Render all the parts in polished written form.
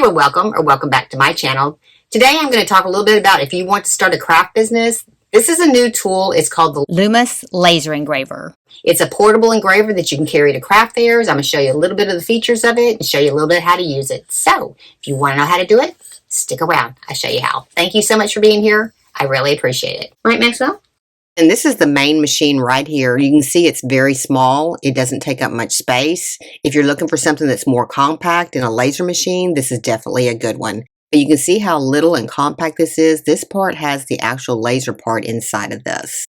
Hello and welcome, or welcome back to my channel. Today I'm going to talk a little bit about if you want to start a craft business. This is a new tool. It's called the Lumos Laser Engraver. It's a portable engraver that you can carry to craft fairs. I'm going to show you a little bit of the features of it and show you a little bit how to use it. So if you want to know how to do it, stick around. I'll show you how. Thank you so much for being here. I really appreciate it. Right, Maxwell? And this is the main machine right here. You can see it's very small. It doesn't take up much space. If you're looking for something that's more compact in a laser machine, this is definitely a good one. But you can see how little and compact this is. This part has the actual laser part inside of this.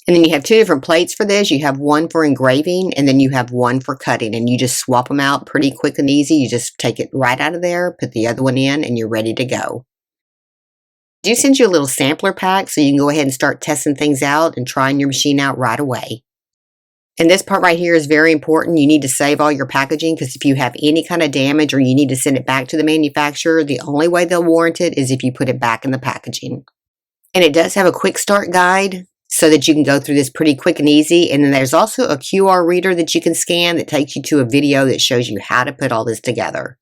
And then you have two different plates for this. You have one for engraving and then you have one for cutting. And you just swap them out pretty quick and easy. You just take it right out of there, put the other one in, and you're ready to go. I do send you a little sampler pack so you can go ahead and start testing things out and trying your machine out right away. And this part right here is very important. You need to save all your packaging because if you have any kind of damage or you need to send it back to the manufacturer, the only way they'll warrant it is if you put it back in the packaging. And it does have a quick start guide so that you can go through this pretty quick and easy. And then there's also a QR reader that you can scan that takes you to a video that shows you how to put all this together.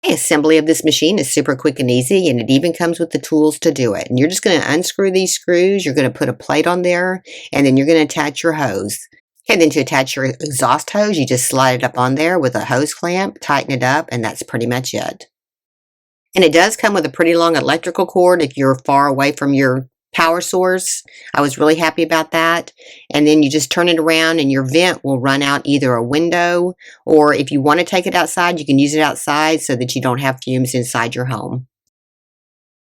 The assembly of this machine is super quick and easy, and it even comes with the tools to do it. And you're just going to unscrew these screws, you're going to put a plate on there, and then you're going to attach your hose. Okay, then to attach your exhaust hose, you just slide it up on there with a hose clamp, tighten it up, and that's pretty much it. And it does come with a pretty long electrical cord if you're far away from your power source. I was really happy about that. And then you just turn it around and your vent will run out either a window, or if you want to take it outside, you can use it outside so that you don't have fumes inside your home.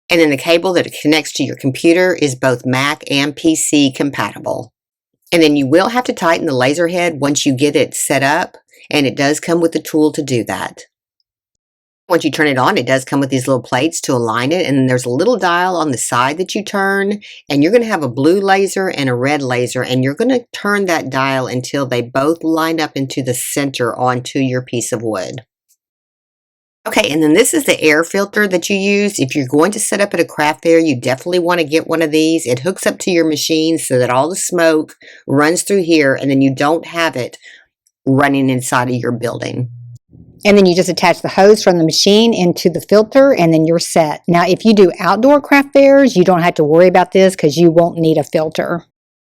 And then the cable that it connects to your computer is both Mac and PC compatible. And then you will have to tighten the laser head once you get it set up, and it does come with the tool to do that. Once you turn it on, it does come with these little plates to align it, and then there's a little dial on the side that you turn, and you're going to have a blue laser and a red laser, and you're going to turn that dial until they both line up into the center onto your piece of wood. Okay, and then this is the air filter that you use. If you're going to set up at a craft fair, you definitely want to get one of these. It hooks up to your machine so that all the smoke runs through here, and then you don't have it running inside of your building. And then you just attach the hose from the machine into the filter, and then you're set. Now, if you do outdoor craft fairs, you don't have to worry about this because you won't need a filter.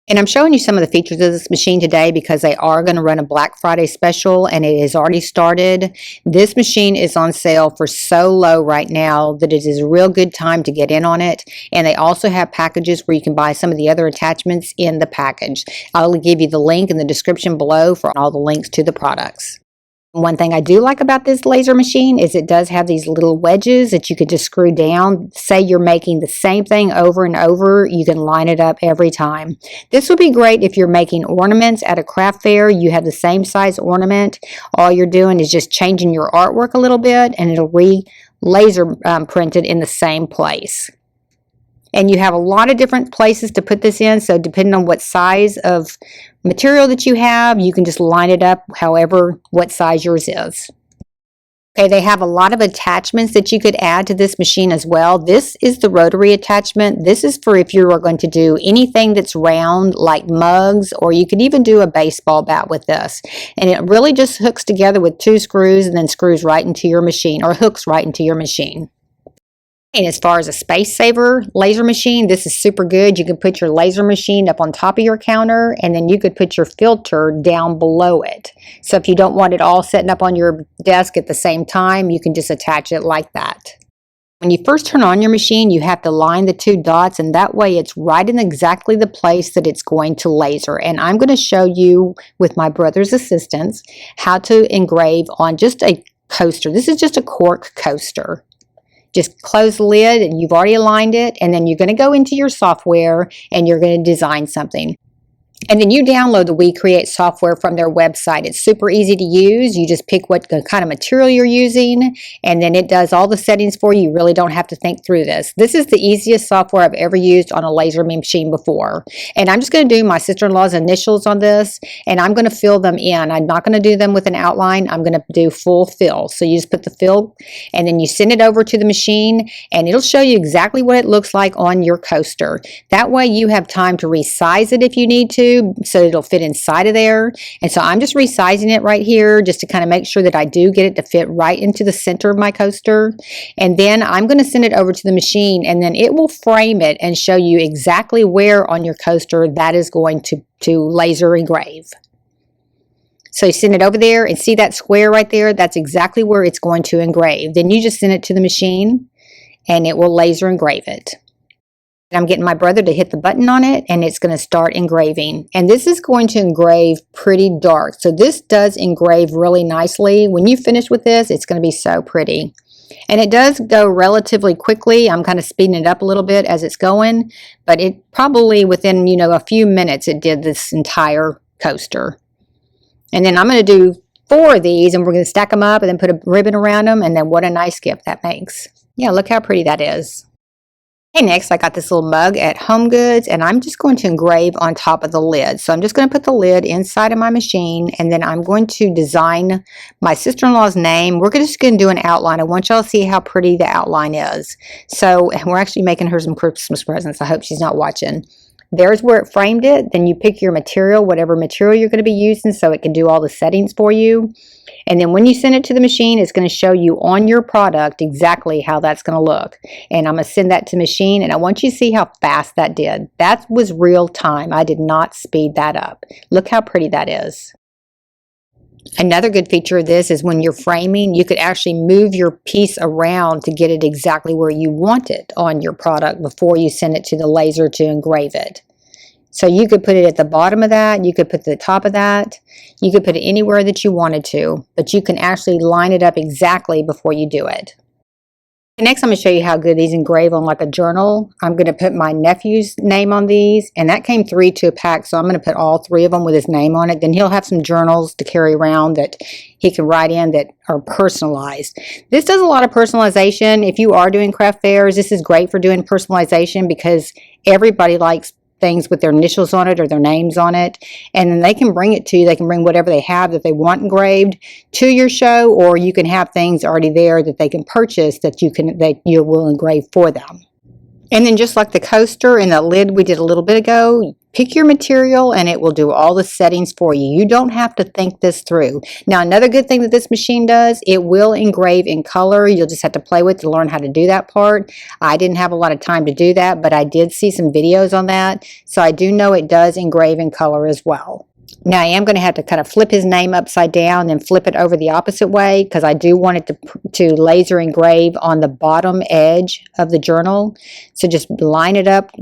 And I'm showing you some of the features of this machine today because they are going to run a Black Friday special, and it has already started. This machine is on sale for so low right now that it is a real good time to get in on it. And they also have packages where you can buy some of the other attachments in the package. I'll give you the link in the description below for all the links to the products. One thing I do like about this laser machine is it does have these little wedges that you could just screw down. Say you're making the same thing over and over, you can line it up every time. This would be great if you're making ornaments at a craft fair. You have the same size ornament. All you're doing is just changing your artwork a little bit, and it'll laser print it in the same place. And you have a lot of different places to put this in, so depending on what size of material that you have, you can just line it up however what size yours is. Okay, they have a lot of attachments that you could add to this machine as well. This is the rotary attachment. This is for if you are going to do anything that's round like mugs, or you could even do a baseball bat with this. And it really just hooks together with two screws and then screws right into your machine, or hooks right into your machine. And as far as a space saver laser machine, this is super good. You can put your laser machine up on top of your counter, and then you could put your filter down below it. So if you don't want it all setting up on your desk at the same time, you can just attach it like that. When you first turn on your machine, you have to line the two dots, and that way it's right in exactly the place that it's going to laser. And I'm going to show you, with my brother's assistance, how to engrave on just a coaster. This is just a cork coaster. Just close the lid and you've already aligned it, and then you're going to go into your software and you're going to design something. And then you download the Wecreat software from their website. It's super easy to use. You just pick what kind of material you're using, and then it does all the settings for you. You really don't have to think through this. This is the easiest software I've ever used on a laser machine before. And I'm just going to do my sister-in-law's initials on this, and I'm going to fill them in. I'm not going to do them with an outline. I'm going to do full fill. So you just put the fill, and then you send it over to the machine, and it'll show you exactly what it looks like on your coaster. That way you have time to resize it if you need to, to, so it'll fit inside of there. And so I'm just resizing it right here just to kind of make sure that I do get it to fit right into the center of my coaster. And then I'm going to send it over to the machine, and then it will frame it and show you exactly where on your coaster that is going to laser engrave. So you send it over there and see that square right there? That's exactly where it's going to engrave. Then you just send it to the machine and it will laser engrave it. I'm getting my brother to hit the button on it and it's going to start engraving. And this is going to engrave pretty dark. So this does engrave really nicely. When you finish with this, it's going to be so pretty. And it does go relatively quickly. I'm kind of speeding it up a little bit as it's going, but it probably within, a few minutes it did this entire coaster. And then I'm going to do 4 of these and we're going to stack them up and then put a ribbon around them. And then what a nice gift that makes. Yeah, look how pretty that is. Okay, next I got this little mug at Home Goods and I'm just going to engrave on top of the lid. So I'm just going to put the lid inside of my machine and then I'm going to design my sister-in-law's name. We're just going to do an outline. I want y'all to see how pretty the outline is. So we're actually making her some Christmas presents. I hope she's not watching. There's where it framed it. Then you pick your material, whatever material you're going to be using, so it can do all the settings for you. And then when you send it to the machine, it's going to show you on your product exactly how that's going to look. And I'm going to send that to the machine, and I want you to see how fast that did. That was real time. I did not speed that up. Look how pretty that is. Another good feature of this is when you're framing, you could actually move your piece around to get it exactly where you want it on your product before you send it to the laser to engrave it. So you could put it at the bottom of that, you could put it at the top of that, you could put it anywhere that you wanted to, but you can actually line it up exactly before you do it. Next, I'm going to show you how good these engrave on like a journal. I'm going to put my nephew's name on these, and that came 3 to a pack, so I'm going to put all 3 of them with his name on it. Then he'll have some journals to carry around that he can write in that are personalized. This does a lot of personalization. If you are doing craft fairs, this is great for doing personalization because everybody likes things with their initials on it or their names on it, and then they can bring it to you. They can bring whatever they have that they want engraved to your show, or you can have things already there that they can purchase that you will engrave for them. And then just like the coaster and the lid we did a little bit ago, pick your material and it will do all the settings for you. You don't have to think this through. Now, another good thing that this machine does, it will engrave in color. You'll just have to play with it to learn how to do that part. I didn't have a lot of time to do that, but I did see some videos on that. So I do know it does engrave in color as well. Now I am going to have to kind of flip his name upside down and flip it over the opposite way because I do want it to laser engrave on the bottom edge of the journal. So just line it up,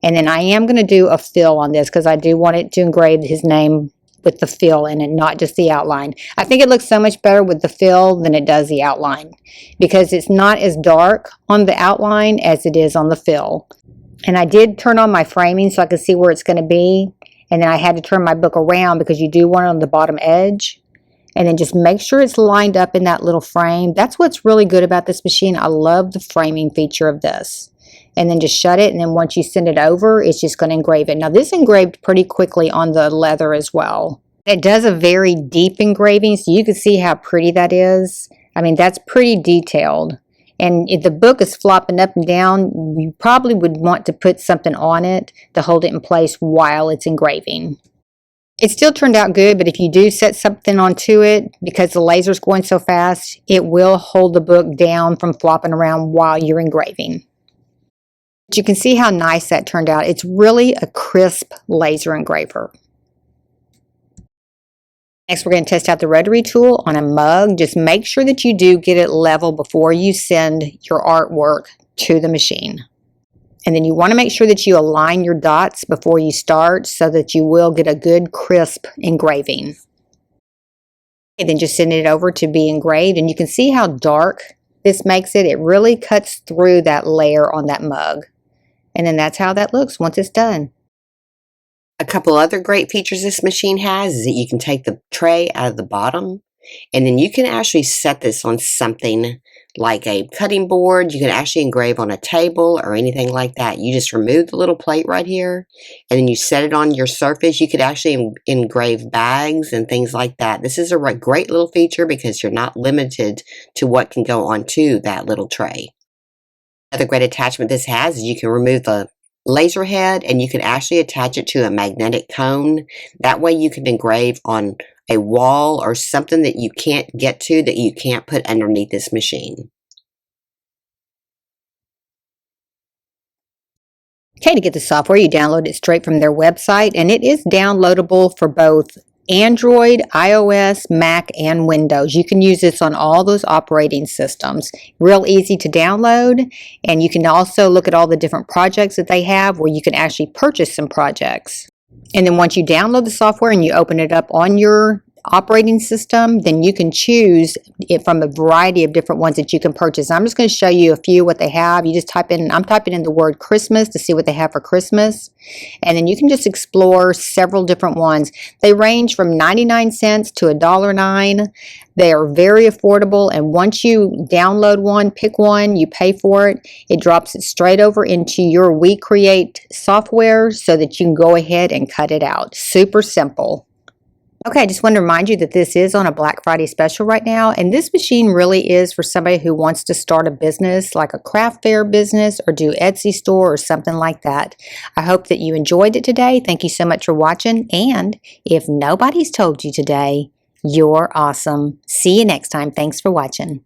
and then I am going to do a fill on this because I do want it to engrave his name with the fill in it, not just the outline. I think it looks so much better with the fill than it does the outline because it's not as dark on the outline as it is on the fill. And I did turn on my framing so I could see where it's going to be. And then I had to turn my book around because you do want it on the bottom edge. And then just make sure it's lined up in that little frame. That's what's really good about this machine. I love the framing feature of this. And then just shut it. And then once you send it over, it's just going to engrave it. Now this engraved pretty quickly on the leather as well. It does a very deep engraving, so you can see how pretty that is. I mean, that's pretty detailed. And if the book is flopping up and down, you probably would want to put something on it to hold it in place while it's engraving. It still turned out good, but if you do set something onto it, because the laser's going so fast, it will hold the book down from flopping around while you're engraving. But you can see how nice that turned out. It's really a crisp laser engraver. Next, we're going to test out the Rotary tool on a mug. Just make sure that you do get it level before you send your artwork to the machine. And then you want to make sure that you align your dots before you start so that you will get a good crisp engraving. And then just send it over to be engraved. And you can see how dark this makes it. It really cuts through that layer on that mug. And then that's how that looks once it's done. A couple other great features this machine has is that you can take the tray out of the bottom, and then you can actually set this on something like a cutting board. You can actually engrave on a table or anything like that. You just remove the little plate right here, and then you set it on your surface. You could actually engrave bags and things like that. This is a great little feature because you're not limited to what can go onto that little tray. Another great attachment this has is you can remove the laser head, and you can actually attach it to a magnetic cone. That way you can engrave on a wall or something that you can't get to, that you can't put underneath this machine. Okay, to get the software, you download it straight from their website, and it is downloadable for both Android, iOS, Mac, and Windows. You can use this on all those operating systems. Real easy to download, and you can also look at all the different projects that they have where you can actually purchase some projects. And then once you download the software and you open it up on your operating system, then you can choose it from a variety of different ones that you can purchase. I'm just going to show you a few what they have. You just type in, I'm typing in the word Christmas to see what they have for Christmas. And then you can just explore several different ones. They range from 99 cents to $1.09. They are very affordable, and once you download one, pick one, you pay for it, it drops it straight over into your Wecreat software so that you can go ahead and cut it out. Super simple. Okay, I just want to remind you that this is on a Black Friday special right now, and this machine really is for somebody who wants to start a business, like a craft fair business or do Etsy store or something like that. I hope that you enjoyed it today. Thank you so much for watching, and if nobody's told you today, you're awesome. See you next time. Thanks for watching.